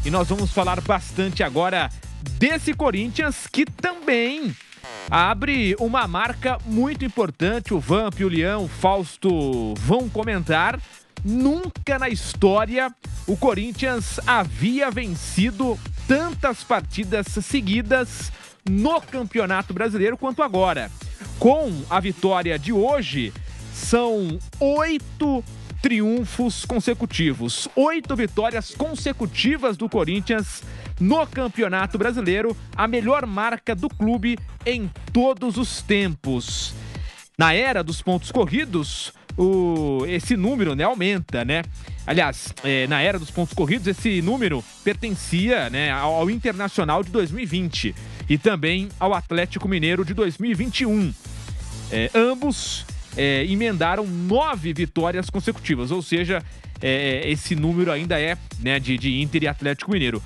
E nós vamos falar bastante agora desse Corinthians que também abre uma marca muito importante. O Vamp, o Leão, o Fausto vão comentar. Nunca na história o Corinthians havia vencido tantas partidas seguidas no Campeonato Brasileiro quanto agora. Com a vitória de hoje, são 8 triunfos consecutivos. 8 vitórias consecutivas do Corinthians no Campeonato Brasileiro, a melhor marca do clube em todos os tempos. Na era dos pontos corridos, esse número, né, aumenta, né? Aliás, na era dos pontos corridos, esse número pertencia, né, ao Internacional de 2020 e também ao Atlético Mineiro de 2021. Ambos emendaram 9 vitórias consecutivas, ou seja, esse número ainda é, né, de Inter e Atlético Mineiro.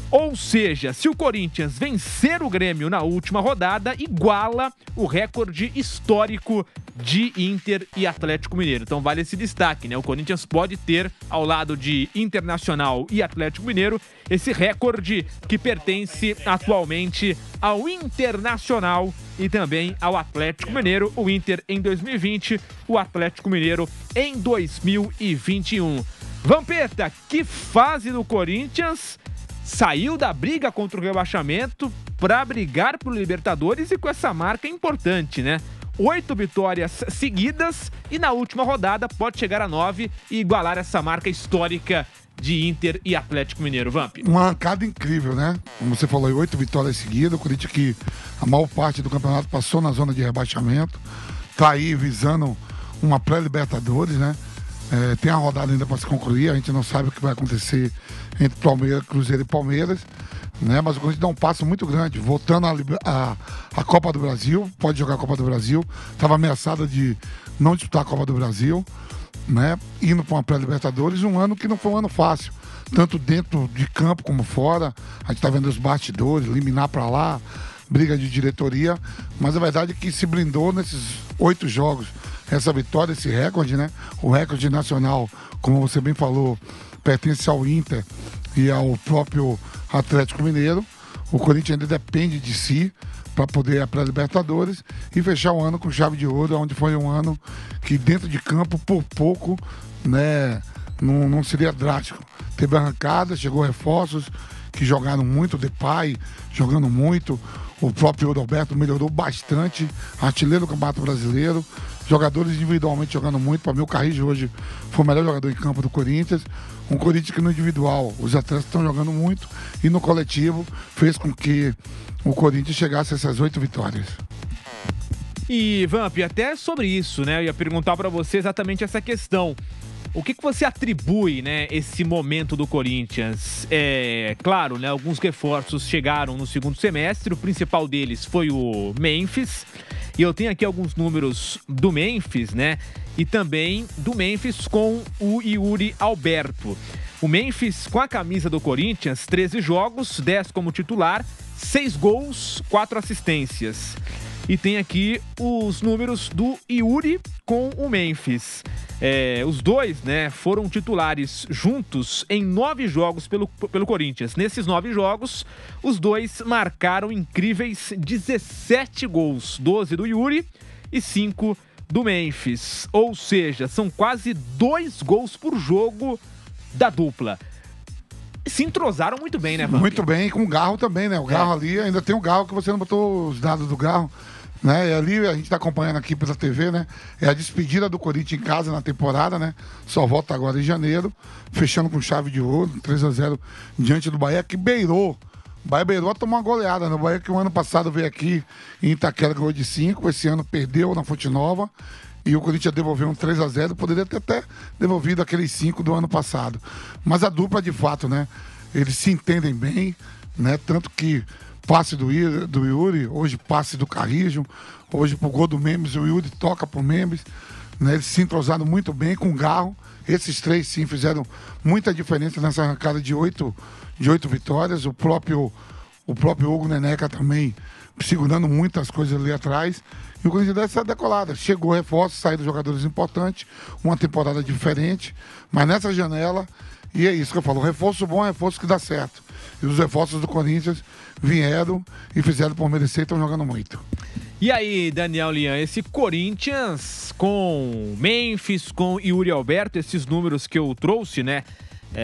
Ou seja, se o Corinthians vencer o Grêmio na última rodada, iguala o recorde histórico de Inter e Atlético Mineiro. Então vale esse destaque, né? O Corinthians pode ter, ao lado de Internacional e Atlético Mineiro, esse recorde que pertence atualmente ao Internacional e também ao Atlético Mineiro. O Inter em 2020, o Atlético Mineiro em 2021. Vampeta, que fase do Corinthians! Saiu da briga contra o rebaixamento para brigar por Libertadores e com essa marca importante, né? 8 vitórias seguidas e na última rodada pode chegar a 9 e igualar essa marca histórica de Inter e Atlético Mineiro. Vamp. Uma arrancada incrível, né? Como você falou, 8 vitórias seguidas. O Corinthians que a maior parte do campeonato passou na zona de rebaixamento. Tá aí visando uma pré-Libertadores, né? Tem a rodada ainda para se concluir, a gente não sabe o que vai acontecer entre Cruzeiro e Palmeiras, né? Mas o Corinthians dá um passo muito grande, voltando a Copa do Brasil, pode jogar a Copa do Brasil, estava ameaçada de não disputar a Copa do Brasil, né? Indo para uma pré-Libertadores, um ano que não foi um ano fácil, tanto dentro de campo como fora. A gente está vendo os bastidores, liminar para lá, briga de diretoria, mas a verdade é que se blindou nesses 8 jogos. Essa vitória, esse recorde, né? O recorde nacional, como você bem falou, pertence ao Inter e ao próprio Atlético Mineiro. O Corinthians ainda depende de si para poder ir para a Libertadores e fechar o ano com chave de ouro, onde foi um ano que dentro de campo, por pouco, né, não seria drástico. Teve arrancada, chegou reforços que jogaram muito, Depay jogando muito, o próprio Roberto melhorou bastante, artilheiro do Campeonato Brasileiro, jogadores individualmente jogando muito. Para mim, o Carrijo hoje foi o melhor jogador em campo do Corinthians. Um Corinthians que no individual os atletas estão jogando muito e no coletivo fez com que o Corinthians chegasse a essas 8 vitórias. E, Vamp, até sobre isso, né? Eu ia perguntar para você exatamente essa questão. O que você atribui, né, esse momento do Corinthians? Claro, né, alguns reforços chegaram no segundo semestre, o principal deles foi o Memphis, e eu tenho aqui alguns números do Memphis, né, e também do Memphis com o Yuri Alberto. O Memphis com a camisa do Corinthians, 13 jogos, 10 como titular, 6 gols, 4 assistências. E tem aqui os números do Yuri com o Memphis. Os dois, né, foram titulares juntos em 9 jogos pelo Corinthians. Nesses 9 jogos, os dois marcaram incríveis 17 gols. 12 do Yuri e 5 do Memphis. Ou seja, são quase 2 gols por jogo da dupla. Se entrosaram muito bem, né, Vamp? Muito bem, com o Garro também, né? O Garro ali, ainda tem o Garro que você não botou os dados do Garro, né? E ali a gente está acompanhando aqui pela TV, né? É a despedida do Corinthians em casa na temporada, né? Só volta agora em janeiro, fechando com chave de ouro, 3-0 diante do Bahia, que beirou. O Bahia beirou a tomar uma goleada, né? O Bahia que o ano passado veio aqui em Itaquera, ganhou de 5, esse ano perdeu na Fonte Nova. E o Corinthians devolveu um 3-0, poderia ter até devolvido aqueles 5 do ano passado. Mas a dupla, de fato, né? Eles se entendem bem, né? Tanto que passe do Yuri, hoje passe do Carrijo, hoje pro gol do Memphis, o Yuri toca pro Memphis, né? Eles se entrosaram muito bem com o Garro. Esses 3, sim, fizeram muita diferença nessa arrancada de 8 vitórias. O próprio Hugo Neneca também segurando muitas coisas ali atrás. E o Corinthians deu essa decolada. Chegou reforço, saíram jogadores importantes, uma temporada diferente, mas nessa janela, e é isso que eu falo, reforço bom é reforço que dá certo. E os reforços do Corinthians vieram e fizeram por merecer e estão jogando muito. E aí, Daniel Lian, esse Corinthians com Memphis, com Yuri Alberto, esses números que eu trouxe, né,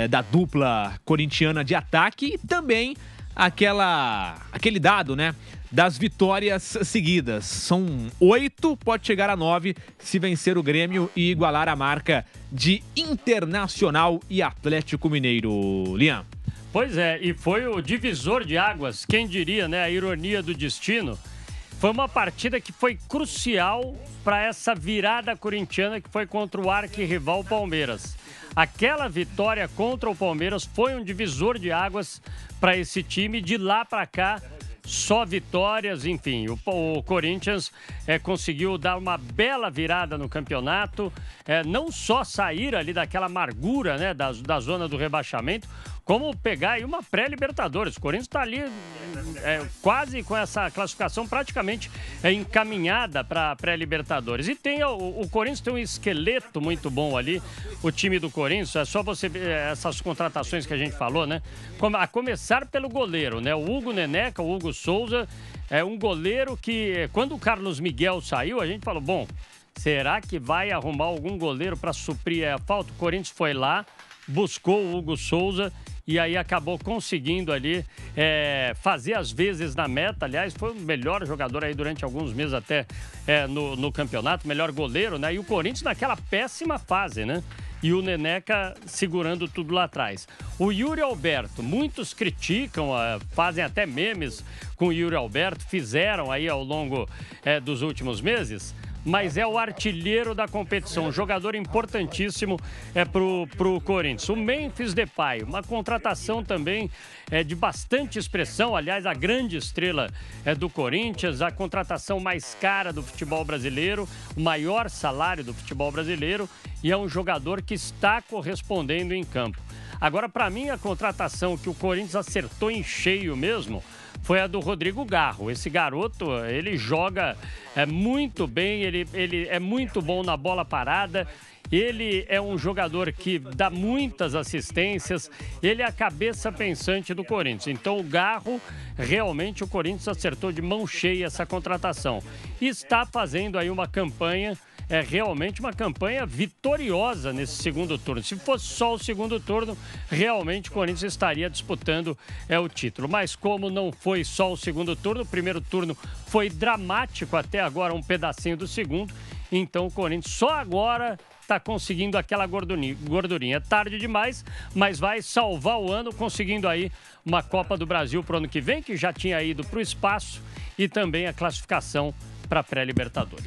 da dupla corintiana de ataque, e também aquele dado, né, das vitórias seguidas. São 8, pode chegar a 9 se vencer o Grêmio e igualar a marca de Internacional e Atlético Mineiro. Lian. Pois é, e foi o divisor de águas, quem diria, né, a ironia do destino. Foi uma partida que foi crucial para essa virada corintiana que foi contra o arquirrival Palmeiras. Aquela vitória contra o Palmeiras foi um divisor de águas para esse time. De lá para cá, só vitórias, enfim. O Corinthians conseguiu dar uma bela virada no campeonato. Não só sair ali daquela amargura, né, da zona do rebaixamento, como pegar aí uma pré-Libertadores. O Corinthians está ali quase com essa classificação praticamente encaminhada para a pré-Libertadores. E o Corinthians tem um esqueleto muito bom ali, o time do Corinthians. É só você ver essas contratações que a gente falou, né? A começar pelo goleiro, né? O Hugo Neneca, o Hugo Souza, é um goleiro que, quando o Carlos Miguel saiu, a gente falou, bom, será que vai arrumar algum goleiro para suprir a falta? O Corinthians foi lá, buscou o Hugo Souza e aí acabou conseguindo ali fazer as vezes na meta. Aliás, foi o melhor jogador aí durante alguns meses até no campeonato, melhor goleiro, né? E o Corinthians naquela péssima fase, né? E o Neneca segurando tudo lá atrás. O Yuri Alberto, muitos criticam, fazem até memes com o Yuri Alberto, fizeram aí ao longo dos últimos meses, mas é o artilheiro da competição, um jogador importantíssimo pro Corinthians. O Memphis Depay, uma contratação também de bastante expressão, aliás, a grande estrela do Corinthians, a contratação mais cara do futebol brasileiro, o maior salário do futebol brasileiro, e é um jogador que está correspondendo em campo. Agora, para mim, a contratação que o Corinthians acertou em cheio mesmo foi a do Rodrigo Garro. Esse garoto, ele joga muito bem, ele é muito bom na bola parada, ele é um jogador que dá muitas assistências, ele é a cabeça pensante do Corinthians. Então o Garro, realmente o Corinthians acertou de mão cheia essa contratação. E está fazendo aí uma campanha, realmente uma campanha vitoriosa nesse segundo turno. Se fosse só o segundo turno, realmente o Corinthians estaria disputando o título. Mas como não foi só o segundo turno, o primeiro turno foi dramático até agora, um pedacinho do segundo. Então o Corinthians só agora está conseguindo aquela gordurinha. Tarde demais, mas vai salvar o ano conseguindo aí uma Copa do Brasil para o ano que vem, que já tinha ido para o espaço, e também a classificação para a pré-Libertadores.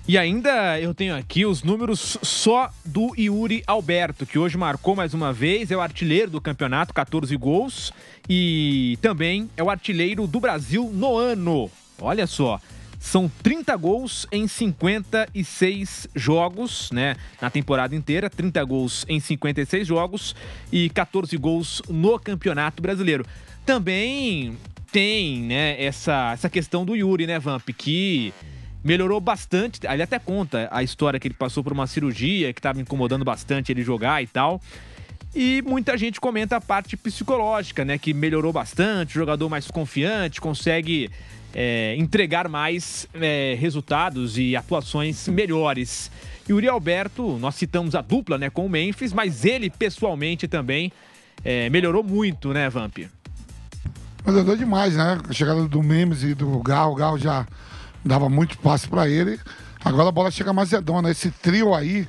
E ainda eu tenho aqui os números só do Yuri Alberto, que hoje marcou mais uma vez, é o artilheiro do campeonato, 14 gols, e também é o artilheiro do Brasil no ano. Olha só, são 30 gols em 56 jogos, né? Na temporada inteira, 30 gols em 56 jogos e 14 gols no Campeonato Brasileiro. Também tem, né, essa questão do Yuri, né, Vamp, que melhorou bastante. Ele até conta a história que ele passou por uma cirurgia que estava incomodando bastante ele jogar e tal. E muita gente comenta a parte psicológica, né, que melhorou bastante, jogador mais confiante, consegue entregar mais resultados e atuações melhores. E o Yuri Alberto, nós citamos a dupla, né, com o Memphis, mas ele pessoalmente também melhorou muito, né, Vamp? Melhorou demais, né? A chegada do Memphis e do Garro, o Garro já dava muito passe para ele. Agora a bola chega mais redonda. Esse trio aí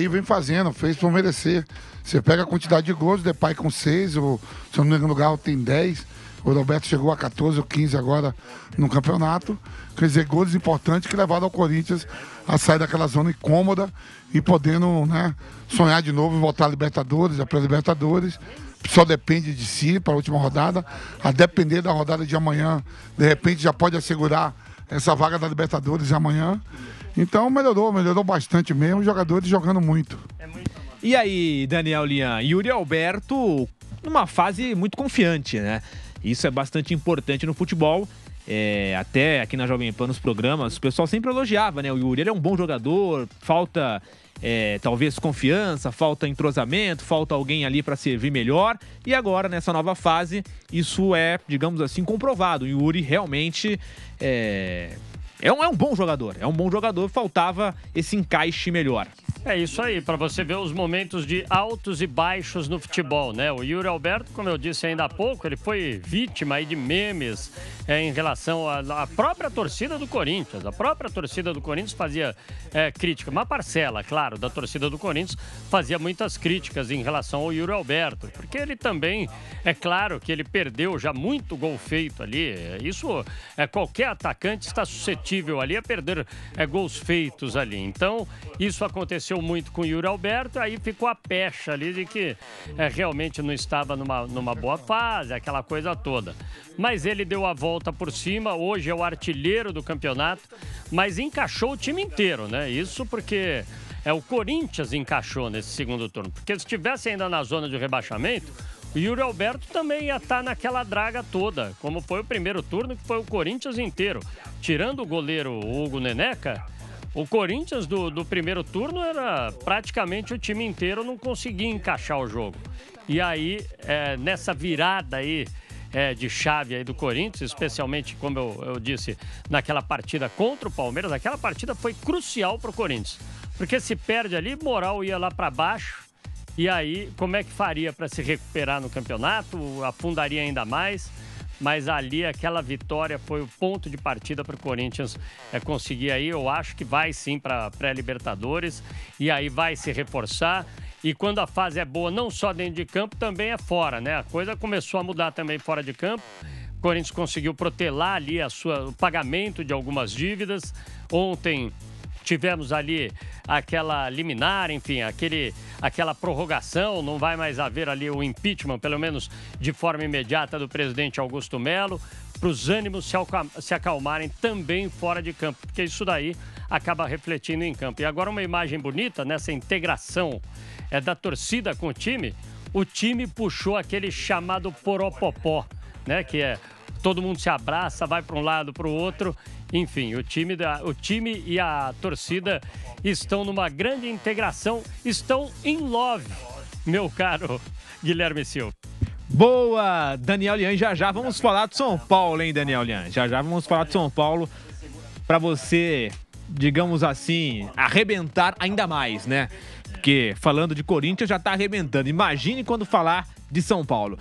vem fazendo, fez por merecer. Você pega a quantidade de gols, o Depay com 6, se eu não me engano o Garro tem 10, o Roberto chegou a 14 ou 15 agora no campeonato. Quer dizer, gols importantes que levaram ao Corinthians a sair daquela zona incômoda e podendo, né, sonhar de novo e voltar à Libertadores, a pré-Libertadores. Só depende de si para a última rodada. A depender da rodada de amanhã, de repente já pode assegurar essa vaga da Libertadores de amanhã. Então melhorou bastante mesmo, os jogadores jogando muito. E aí, Daniel Lian, Yuri Alberto numa fase muito confiante, né? Isso é bastante importante no futebol. até aqui na Jovem Pan, nos programas, o pessoal sempre elogiava, né? O Yuri, ele é um bom jogador, falta talvez confiança, falta entrosamento, falta alguém ali para servir melhor. E agora, nessa nova fase, isso é, digamos assim, comprovado. O Yuri realmente é um bom jogador. É um bom jogador, faltava esse encaixe melhor. É isso aí, para você ver os momentos de altos e baixos no futebol, né? O Yuri Alberto, como eu disse ainda há pouco, ele foi vítima aí de memes em relação à própria torcida do Corinthians. A própria torcida do Corinthians fazia crítica. Uma parcela, claro, da torcida do Corinthians fazia muitas críticas em relação ao Yuri Alberto, porque ele também, é claro que ele perdeu já muito gol feito ali. Isso, qualquer atacante está suscetível ali a perder gols feitos ali. Então, isso aconteceu muito com o Yuri Alberto, aí ficou a pecha ali de que realmente não estava numa boa fase, aquela coisa toda. Mas ele deu a volta por cima, hoje é o artilheiro do campeonato, mas encaixou o time inteiro, né? Isso porque o Corinthians encaixou nesse segundo turno, porque se estivesse ainda na zona de rebaixamento, o Yuri Alberto também ia estar naquela draga toda, como foi o primeiro turno, que foi o Corinthians inteiro. Tirando o goleiro Hugo Neneca, o Corinthians do primeiro turno era praticamente o time inteiro, não conseguia encaixar o jogo. E aí, nessa virada aí de chave aí do Corinthians, especialmente, como eu disse, naquela partida contra o Palmeiras, aquela partida foi crucial para o Corinthians. Porque se perde ali, moral ia lá para baixo. E aí, como é que faria para se recuperar no campeonato? Afundaria ainda mais. Mas ali, aquela vitória foi o ponto de partida para o Corinthians conseguir aí. Eu acho que vai sim para pré-Libertadores e aí vai se reforçar. E quando a fase é boa, não só dentro de campo, também é fora, né? A coisa começou a mudar também fora de campo. O Corinthians conseguiu protelar ali o pagamento de algumas dívidas. Ontem tivemos ali aquela liminar, enfim, aquela prorrogação, não vai mais haver ali o impeachment, pelo menos de forma imediata, do presidente Augusto Melo, para os ânimos se acalmarem também fora de campo, porque isso daí acaba refletindo em campo. E agora uma imagem bonita nessa integração da torcida com o time puxou aquele chamado poropopó, né, que todo mundo se abraça, vai para um lado, para o outro. Enfim, o time e a torcida estão numa grande integração, estão in love, meu caro Guilherme Silva. Boa, Daniel Lian. Já vamos falar de São Paulo, hein, Daniel Lian? Já vamos falar de São Paulo para você, digamos assim, arrebentar ainda mais, né? Porque falando de Corinthians já tá arrebentando. Imagine quando falar de São Paulo.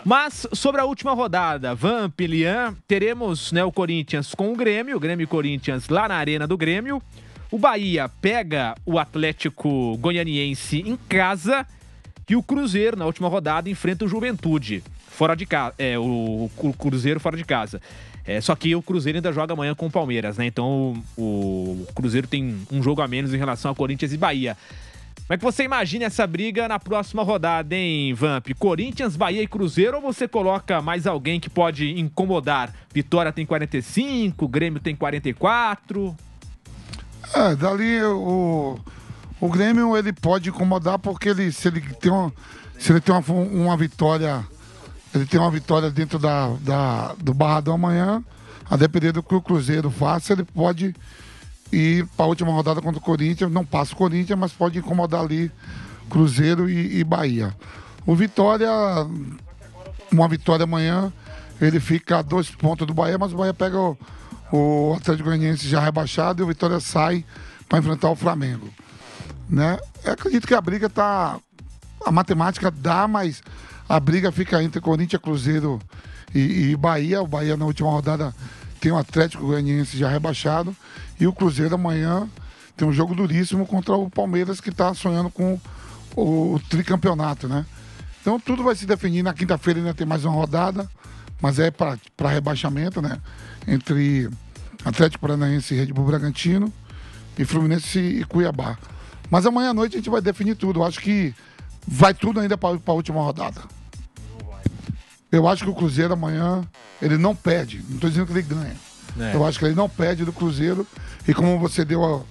Mas sobre a última rodada, Vamp, Lian, teremos, né, o Corinthians com o Grêmio e Corinthians lá na Arena do Grêmio. O Bahia pega o Atlético Goianiense em casa e o Cruzeiro, na última rodada, enfrenta o Juventude fora de casa. O Cruzeiro fora de casa. Só que o Cruzeiro ainda joga amanhã com o Palmeiras, né? Então o Cruzeiro tem um jogo a menos em relação a Corinthians e Bahia. Como é que você imagina essa briga na próxima rodada, hein, Vamp? Corinthians, Bahia e Cruzeiro, ou você coloca mais alguém que pode incomodar? Vitória tem 45, Grêmio tem 44. Dali o Grêmio ele pode incomodar porque se ele tem uma vitória, ele tem uma vitória dentro do Barradão amanhã, a depender do que o Cruzeiro faça, ele pode ir para a última rodada contra o Corinthians, não passa o Corinthians, mas pode incomodar ali Cruzeiro e Bahia. O Vitória, uma vitória amanhã, ele fica a 2 pontos do Bahia, mas o Bahia pega o Atlético Goianiense já rebaixado e o Vitória sai para enfrentar o Flamengo, né? Eu acredito que a briga a matemática dá, mas a briga fica entre Corinthians, Cruzeiro e Bahia. O Bahia na última rodada tem o Atlético Goianiense já rebaixado e o Cruzeiro amanhã tem um jogo duríssimo contra o Palmeiras, que está sonhando com o tricampeonato, né? Então tudo vai se definir. Na quinta-feira ainda tem mais uma rodada, mas para rebaixamento, né? Entre Atlético Paranaense e Red Bull Bragantino e Fluminense e Cuiabá. Mas amanhã à noite a gente vai definir tudo. Eu acho que vai tudo ainda para a última rodada. Eu acho que o Cruzeiro amanhã, ele não perde. Não estou dizendo que ele ganha. Eu acho que ele não perde do Cruzeiro. E como você deu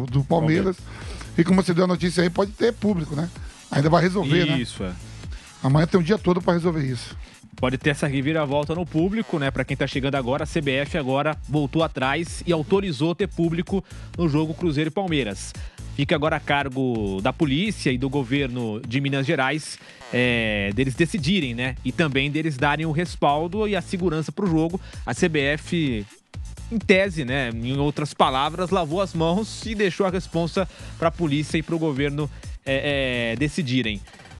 do Palmeiras, e como você deu a notícia aí, pode ter público, né? Ainda vai resolver, né? Isso, Amanhã tem um dia todo para resolver isso. Pode ter essa reviravolta no público, né? Para quem tá chegando agora, a CBF agora voltou atrás e autorizou ter público no jogo Cruzeiro e Palmeiras. Fica agora a cargo da polícia e do governo de Minas Gerais deles decidirem, né? E também deles darem o respaldo e a segurança para o jogo. A CBF, em tese, né? Em outras palavras, lavou as mãos e deixou a responsa para a polícia e para o governo decidirem.